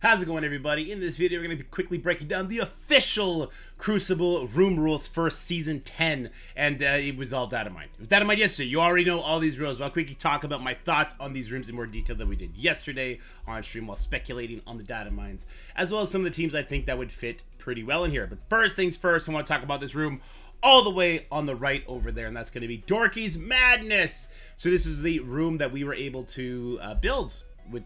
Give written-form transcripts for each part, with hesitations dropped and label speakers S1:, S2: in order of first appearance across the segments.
S1: How's it going, everybody? In this video, we're going to be quickly breaking down the official Crucible room rules for Season 10, and it was all data mined. It was data mined yesterday. You already know all these rules, but I'll quickly talk about my thoughts on these rooms in more detail than we did yesterday on stream while speculating on the data mines, as well as some of the teams I think that would fit pretty well in here. But first things first, I want to talk about this room all the way on the right over there, and that's going to be Dorky's Madness. So this is the room that we were able to build with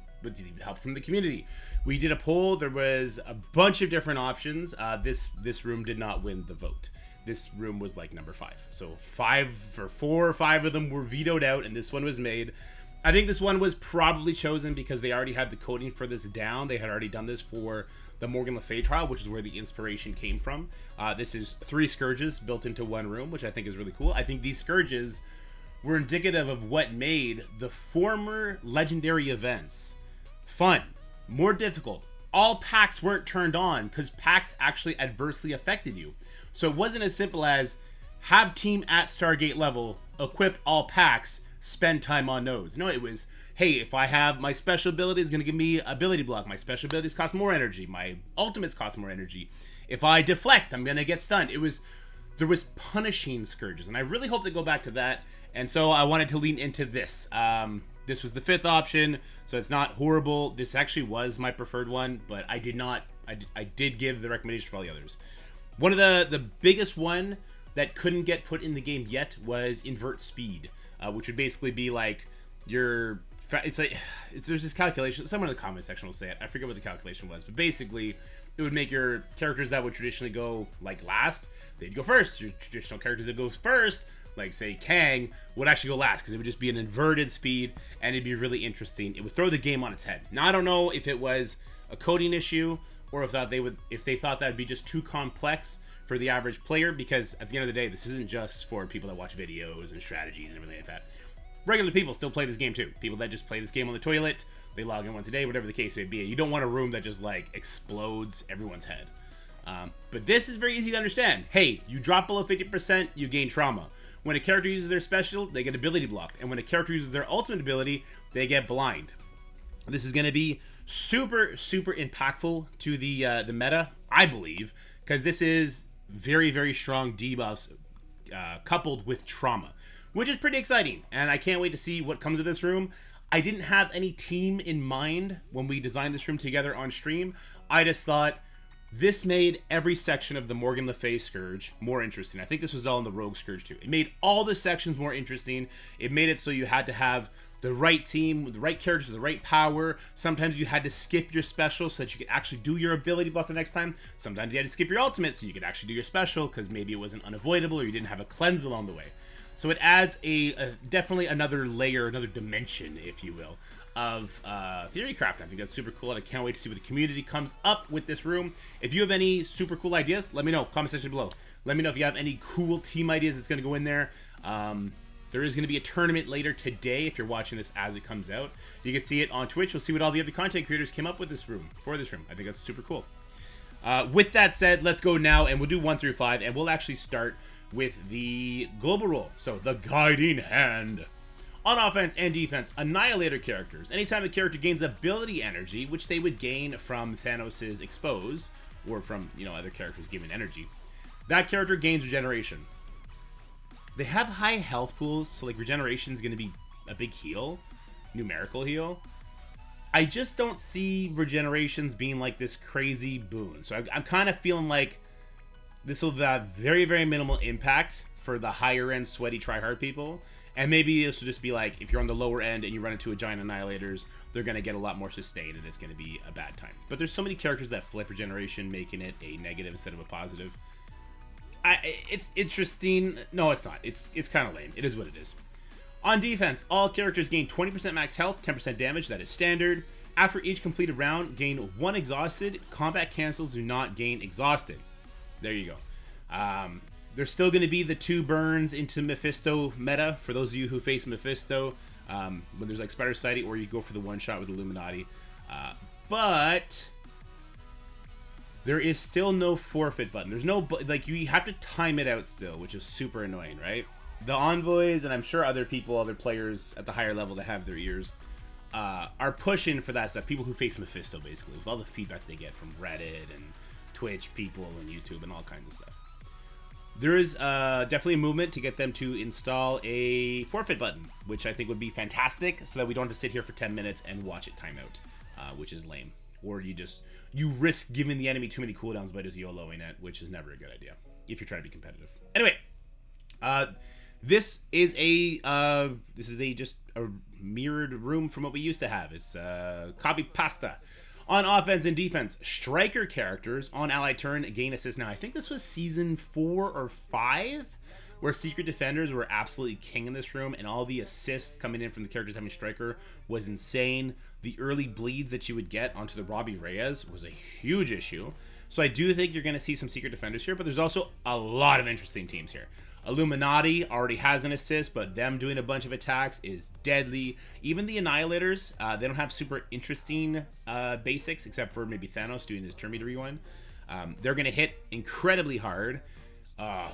S1: help from the community. We did a poll. There was a bunch of different options. This room did not win the vote. This room was like number 5. So 4 or 5 of them were vetoed out, and this one was made. I think this one was probably chosen because they already had the coding for this down. They had already done this for the Morgan Le Fay trial, which is where the inspiration came from. This is 3 Scourges built into one room, which I think is really cool. I think these Scourges were indicative of what made the former legendary events fun, more difficult. All packs weren't turned on because packs actually adversely affected you. So it wasn't as simple as have team at Stargate level, equip all packs, spend time on nodes. No, it was, hey, if I have my special ability is going to give me ability block. My special abilities cost more energy. My ultimates cost more energy. If I deflect, I'm going to get stunned. There was punishing Scourges, and I really hope to go back to that. And so I wanted to lean into this. This was the 5th option, so it's not horrible. This actually was my preferred one, but I did give the recommendation for all the others. One of the biggest one that couldn't get put in the game yet was invert speed, which would basically be like there's this calculation. Someone in the comment section will say it. I forget what the calculation was, but basically it would make your characters that would traditionally go like last, they'd go first. Your traditional characters that go first, like say Kang, would actually go last because it would just be an inverted speed, and it'd be really interesting. It would throw the game on its head. Now I don't know if it was a coding issue or if they thought that'd be just too complex for the average player, because at the end of the day, this isn't just for people that watch videos and strategies and everything like that. Regular people still play this game too. People that just play this game on the toilet, they log in once a day, whatever the case may be. You don't want a room that just like explodes everyone's head. But this is very easy to understand. Hey, you drop below 50%, you gain trauma. When a character uses their special, they get ability blocked. And when a character uses their ultimate ability, they get blind. This is going to be super, super impactful to the meta, I believe, because this is very, very strong debuffs coupled with trauma, which is pretty exciting. And I can't wait to see what comes of this room. I didn't have any team in mind when we designed this room together on stream. I just thought this made every section of the Morgan Le Fay Scourge more interesting. I think this was all in the Rogue Scourge too. It made all the sections more interesting. It made it so you had to have the right team, the right characters, the right power. Sometimes you had to skip your special so that you could actually do your ability block the next time. Sometimes you had to skip your ultimate so you could actually do your special because maybe it wasn't unavoidable or you didn't have a cleanse along the way. So it adds definitely another layer, another dimension, if you will, of theorycraft. I think that's super cool, and I can't wait to see what the community comes up with this room. If you have any super cool ideas, let me know. Comment section below. Let me know if you have any cool team ideas that's going to go in there. There is going to be a tournament later today if you're watching this as it comes out. You can see it on Twitch. You'll see what all the other content creators came up with for this room. I think that's super cool. With that said, let's go now, and we'll do 1 through 5, and we'll actually start with the global rule. So the guiding hand. On offense and defense, Annihilator characters. Anytime a character gains ability energy, which they would gain from Thanos' Expose, or from, other characters given energy, that character gains regeneration. They have high health pools, so like regeneration is going to be a big heal, numerical heal. I just don't see regenerations being like this crazy boon. So I'm kind of feeling like this will have very, very minimal impact for the higher end sweaty tryhard people. And maybe this will just be like, if you're on the lower end and you run into a giant Annihilators, they're going to get a lot more sustain and it's going to be a bad time. But there's so many characters that flip regeneration, making it a negative instead of a positive. It's interesting. No, it's not. It's kind of lame. It is what it is. On defense, all characters gain 20% max health, 10% damage. That is standard. After each completed round, gain 1 exhausted. Combat cancels do not gain exhausted. There you go. There's still going to be the 2 burns into Mephisto meta for those of you who face Mephisto when there's like Spider Society, or you go for the 1-shot with Illuminati. But there is still no forfeit button. There's no, like, you have to time it out still, which is super annoying, right? The envoys, and I'm sure other players at the higher level that have their ears, are pushing for that stuff. People who face Mephisto, basically, with all the feedback they get from Reddit and Twitch people and YouTube and all kinds of stuff. There is definitely a movement to get them to install a forfeit button, which I think would be fantastic, so that we don't have to sit here for 10 minutes and watch it time out, which is lame. Or you risk giving the enemy too many cooldowns by just YOLOing it, which is never a good idea if you're trying to be competitive. Anyway, this is just a mirrored room from what we used to have. It's copy pasta. On offense and defense, striker characters on ally turn gain assist. Now, I think this was season 4 or 5, where secret defenders were absolutely king in this room, and all the assists coming in from the characters having striker was insane. The early bleeds that you would get onto the Robbie Reyes was a huge issue. So I do think you're going to see some secret defenders here, but there's also a lot of interesting teams here. Illuminati already has an assist, but them doing a bunch of attacks is deadly. Even the Annihilators, they don't have super interesting basics, except for maybe Thanos doing his Terminator one. They're going to hit incredibly hard.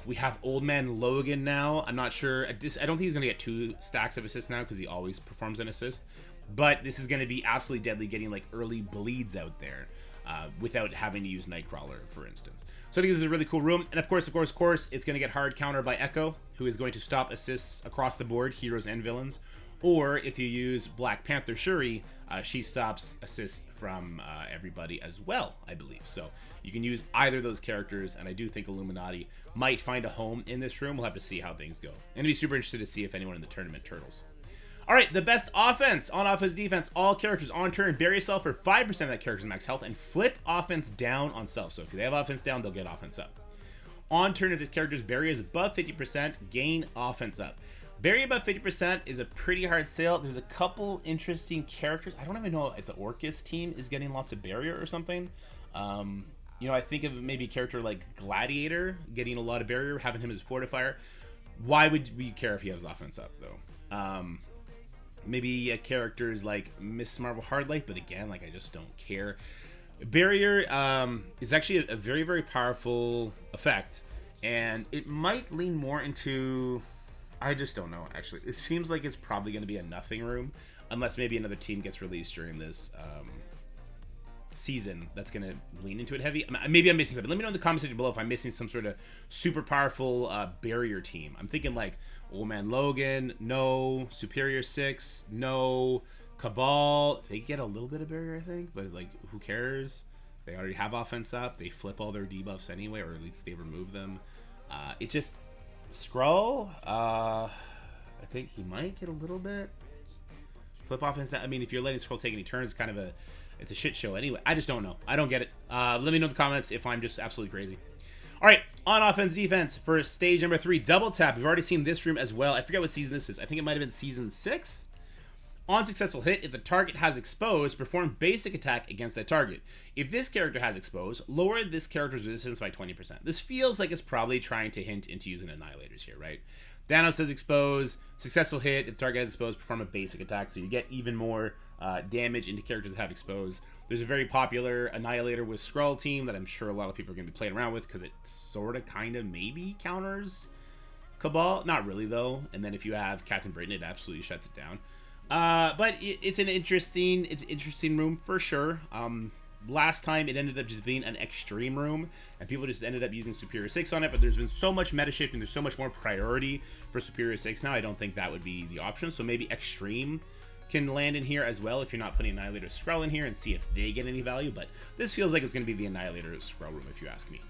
S1: We have Old Man Logan now. I'm not sure. I don't think he's going to get 2 stacks of assists now because he always performs an assist. But this is going to be absolutely deadly, getting like early bleeds out there without having to use Nightcrawler, for instance. So I think this is a really cool room. And of course, it's going to get hard countered by Echo, who is going to stop assists across the board, heroes and villains. Or if you use Black Panther Shuri, she stops assists from everybody as well, I believe. So you can use either of those characters, and I do think Illuminati might find a home in this room. We'll have to see how things go. And I'd be super interested to see if anyone in the tournament turtles. All right, the best offense. On offense, defense, all characters on turn, bury yourself for 5% of that character's max health, and flip offense down on self. So if they have offense down, they'll get offense up. On turn, if this character's barrier is above 50%, gain offense up. Barrier above 50% is a pretty hard sale. There's a couple interesting characters. I don't even know if the Orcus team is getting lots of barrier or something. I think of maybe a character like Gladiator getting a lot of barrier, having him as a fortifier. Why would we care if he has offense up, though? Maybe characters like Miss Marvel Hardlight, but again, like, I just don't care. Barrier is actually a very, very powerful effect, and it might lean more into... I just don't know, actually. It seems like it's probably going to be a nothing room, unless maybe another team gets released during this season that's going to lean into it heavy. Maybe I'm missing something. Let me know in the comment section below if I'm missing some sort of super powerful barrier team. I'm thinking like Old Man Logan, no. Superior 6, no. Cabal, they get a little bit of barrier, I think, but like, who cares? They already have offense up. They flip all their debuffs anyway, or at least they remove them. It just... Skrull, I think he might get a little bit. Flip offense. I mean, if you're letting Skrull take any turns, it's a shit show anyway. I just don't know. I don't get it. Let me know in the comments if I'm just absolutely crazy. All right, on offense, defense for stage number 3, double tap. We've already seen this room as well. I forget what season this is. I think it might have been season 6. On successful hit, if the target has exposed, perform basic attack against that target. If this character has exposed, lower this character's resistance by 20%. This feels like it's probably trying to hint into using annihilators here, right? Thanos says expose, successful hit, if the target has exposed, perform a basic attack, so you get even more damage into characters that have exposed. There's a very popular annihilator with Skrull team that I'm sure a lot of people are going to be playing around with, because it sort of, kind of, maybe counters Cabal. Not really, though. And then if you have Captain Britain, it absolutely shuts it down. But it's an interesting room for sure. Last time it ended up just being an extreme room, and people just ended up using Superior 6 on it, but there's been so much meta shifting, there's so much more priority for Superior 6 now, I don't think that would be the option. So maybe extreme can land in here as well if you're not putting Annihilator Skrull in here, and see if they get any value. But this feels like it's going to be the Annihilator Skrull room, if you ask me.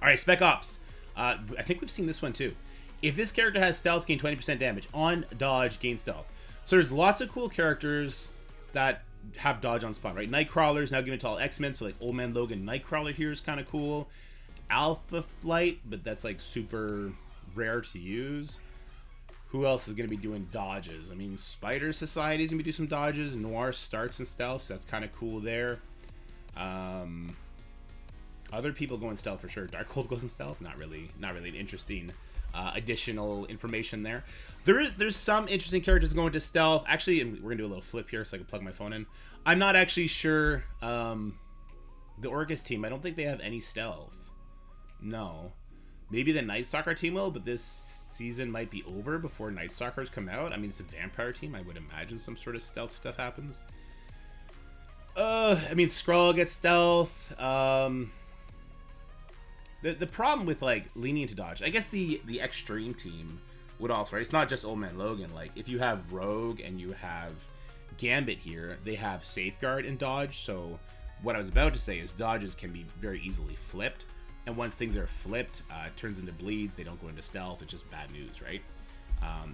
S1: Alright, Spec Ops. I think we've seen this one too. If this character has stealth, gain 20% damage. On dodge, gain stealth. So there's lots of cool characters that have dodge on spawn, right? Nightcrawler's now given to all X-Men, so like Old Man Logan Nightcrawler here is kind of cool. Alpha Flight, but that's like super rare to use. Who else is going to be doing dodges? I mean, Spider Society's going to be doing some dodges. Noir starts and stealth, so that's kind of cool there. Other people go in stealth for sure. Darkhold goes in stealth. Not really an interesting additional information there. There's some interesting characters going to stealth. Actually, and we're gonna do a little flip here so I can plug my phone in. I'm not actually sure. The Orcus team, I don't think they have any stealth. No, maybe the Night Stalker team will, but this season might be over before Night Stalkers come out. I mean, it's a vampire team. I would imagine some sort of stealth stuff happens. I mean, Skrull gets stealth. The problem with, like, leaning into dodge, I guess the extreme team would also, right? It's not just Old Man Logan. Like, if you have Rogue and you have Gambit here, they have Safeguard and dodge. So what I was about to say is dodges can be very easily flipped. And once things are flipped, it turns into bleeds. They don't go into stealth. It's just bad news, right?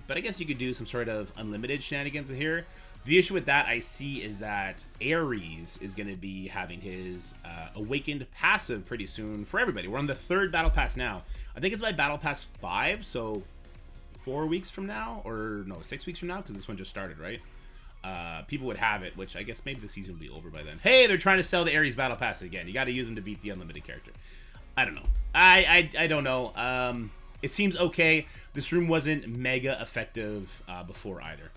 S1: But I guess you could do some sort of unlimited shenanigans in here. The issue with that I see is that Ares is going to be having his Awakened passive pretty soon for everybody. We're on the 3rd Battle Pass now. I think it's by Battle Pass 5, so 4 weeks from now, or no, 6 weeks from now, because this one just started, right? People would have it, which I guess maybe the season will be over by then. Hey, they're trying to sell the Ares Battle Pass again. You got to use them to beat the unlimited character. I don't know. I don't know. It seems okay. This room wasn't mega effective before either.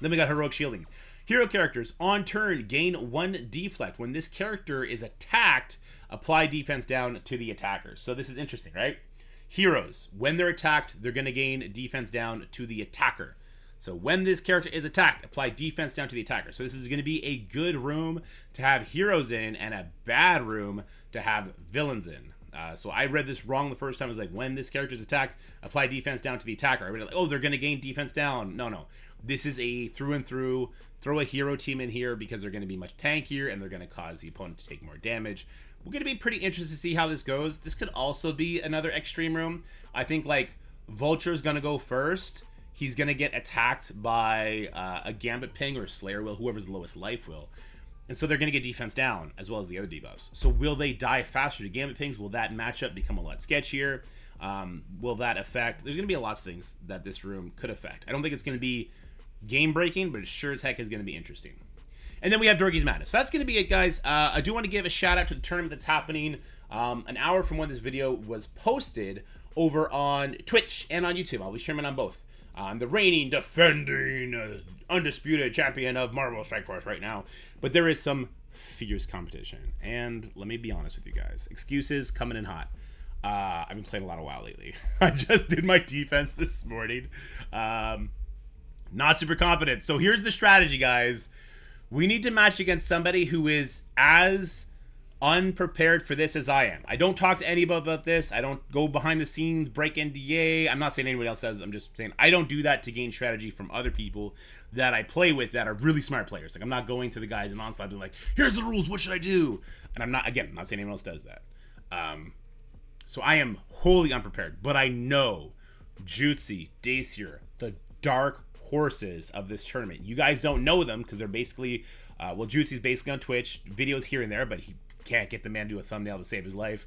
S1: Then we got Heroic Shielding. Hero characters, on turn, gain 1 deflect. When this character is attacked, apply defense down to the attacker. So this is interesting, right? Heroes, when they're attacked, they're going to gain defense down to the attacker. So when this character is attacked, apply defense down to the attacker. So this is going to be a good room to have heroes in and a bad room to have villains in. So I read this wrong the first time. It was like, when this character is attacked, apply defense down to the attacker. I read it like, oh, they're going to gain defense down. No. This is a through and through. Throw a hero team in here because they're going to be much tankier and they're going to cause the opponent to take more damage. We're going to be pretty interested to see how this goes. This could also be another extreme room. I think, like, Vulture's going to go first. He's going to get attacked by a Gambit Ping or Slayer will, whoever's the lowest life will. And so they're going to get defense down, as well as the other debuffs. So will they die faster to Gambit Pings? Will that matchup become a lot sketchier? Will that affect... There's going to be a lot of things that this room could affect. I don't think it's going to be game-breaking, but it sure as heck is going to be interesting. And then we have Dorky's Madness. So that's going to be it, guys. I do want to give a shout-out to the tournament that's happening an hour from when this video was posted over on Twitch and on YouTube. I'll be streaming on both. I'm the reigning, defending, undisputed champion of Marvel Strike Force right now. But there is some fierce competition. And let me be honest with you guys. Excuses coming in hot. I've been playing a lot of WoW lately. I just did my defense this morning. Not super confident. So here's the strategy, guys. We need to match against somebody who is as unprepared for this as I am. I don't talk to anybody about this. I don't go behind the scenes, break NDA. I'm not saying anybody else does. I'm just saying I don't do that to gain strategy from other people that I play with that are really smart players. Like, I'm not going to the guys in Onslaught and like, here's the rules, what should I do? And I'm not saying anyone else does that. So I am wholly unprepared, but I know Jutsi, Dacier, the dark horses of this tournament. You guys don't know them because they're basically, well, Jutsi's basically on Twitch, videos here and there, but he can't get the man to do a thumbnail to save his life.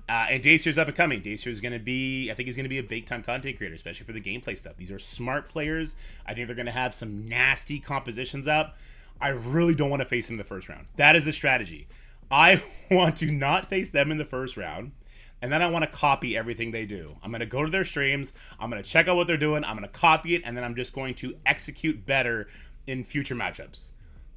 S1: And Dacier's up and coming. Dacier's going to be, I think he's going to be a big-time content creator, especially for the gameplay stuff. These are smart players. I think they're going to have some nasty compositions up. I really don't want to face them in the first round. That is the strategy. I want to not face them in the first round, and then I want to copy everything they do. I'm going to go to their streams. I'm going to check out what they're doing. I'm going to copy it, and then I'm just going to execute better in future matchups.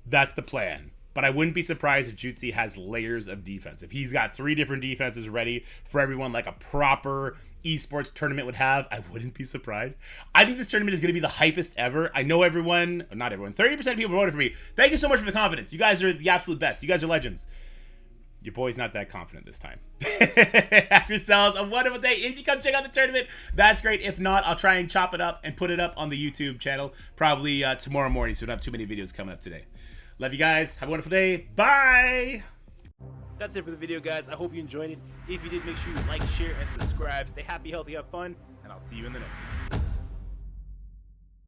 S1: That's the plan. But I wouldn't be surprised if Jutsi has layers of defense. If he's got 3 different defenses ready for everyone like a proper esports tournament would have, I wouldn't be surprised. I think this tournament is going to be the hypest ever. I know everyone, not everyone, 30% of people voted for me. Thank you so much for the confidence. You guys are the absolute best. You guys are legends. Your boy's not that confident this time. Have yourselves a wonderful day. If you come check out the tournament, that's great. If not, I'll try and chop it up and put it up on the YouTube channel probably tomorrow morning, so we don't have too many videos coming up today. Love you guys. Have a wonderful day. Bye. That's it for the video, guys. I hope you enjoyed it. If you did, make sure you like, share, and subscribe. Stay happy, healthy, have fun, and I'll see you in the next one.